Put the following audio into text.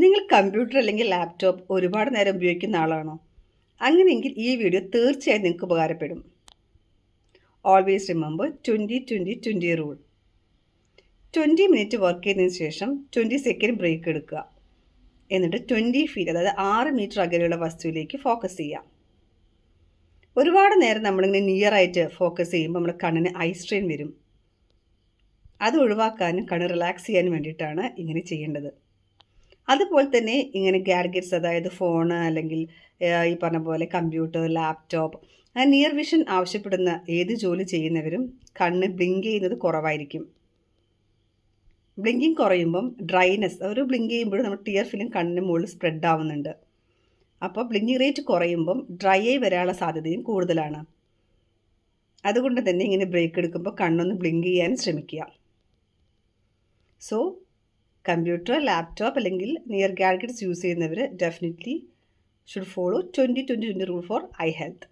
നിങ്ങൾ കമ്പ്യൂട്ടർ അല്ലെങ്കിൽ ലാപ്ടോപ്പ് ഒരുപാട് നേരം ഉപയോഗിക്കുന്ന ആളാണോ? അങ്ങനെയെങ്കിൽ ഈ വീഡിയോ തീർച്ചയായും നിങ്ങൾക്ക് ഉപകാരപ്പെടും. Always remember 20-20-20 rule. 20 minute work ചെയ്തതിന് ശേഷം 20 സെക്കൻഡ് ബ്രേക്ക് എടുക്കുക. എന്നിട്ട് 20 ഫീറ്റ്, അതായത് 6 മീറ്റർ അകലെയുള്ള വസ്തുവിലേക്ക് ഫോക്കസ് ചെയ്യുക. ഒരുപാട് നേരം നമ്മളിങ്ങനെ നിയറായിട്ട് ഫോക്കസ് ചെയ്യുമ്പോൾ നമ്മുടെ കണ്ണിന് ഐ സ്ട്രെയിൻ വരും. അത് ഒഴിവാക്കാനും കണ്ണ് റിലാക്സ് ചെയ്യാനും വേണ്ടിയിട്ടാണ് ഇങ്ങനെ ചെയ്യേണ്ടത്. അതുപോലെ തന്നെ ഇങ്ങനെ ഗാഡ്ഗറ്റ്സ്, അതായത് ഫോണ് അല്ലെങ്കിൽ ഈ പറഞ്ഞ പോലെ കമ്പ്യൂട്ടർ, ലാപ്ടോപ്പ്, നിയർ വിഷൻ ആവശ്യപ്പെടുന്ന ഏത് ജോലി ചെയ്യുന്നവരും കണ്ണ് ബ്ലിങ്ക് ചെയ്യുന്നത് കുറവായിരിക്കും. ബ്ലിങ്കിങ് കുറയുമ്പം ഡ്രൈനെസ്, ഒരു ബ്ലിങ്ക് ചെയ്യുമ്പോഴും നമ്മുടെ ടിയർ ഫിലിം കണ്ണിന് മുകളിൽ സ്പ്രെഡ് ആവുന്നുണ്ട്. അപ്പോൾ ബ്ലിങ്കിങ് റേറ്റ് കുറയുമ്പം ഡ്രൈ ആയി വരാനുള്ള സാധ്യതയും കൂടുതലാണ്. അതുകൊണ്ട് തന്നെ ഇങ്ങനെ ബ്രേക്ക് എടുക്കുമ്പോൾ കണ്ണൊന്ന് ബ്ലിങ്ക് ചെയ്യാൻ ശ്രമിക്കുക. സോ കമ്പ്യൂട്ടർ, ലാപ്ടോപ്പ് അല്ലെങ്കിൽ നിയർ ഗാഡ്ഗറ്റ്സ് യൂസ് ചെയ്യുന്നവർ definitely should follow 20-20-20 rule for eye health.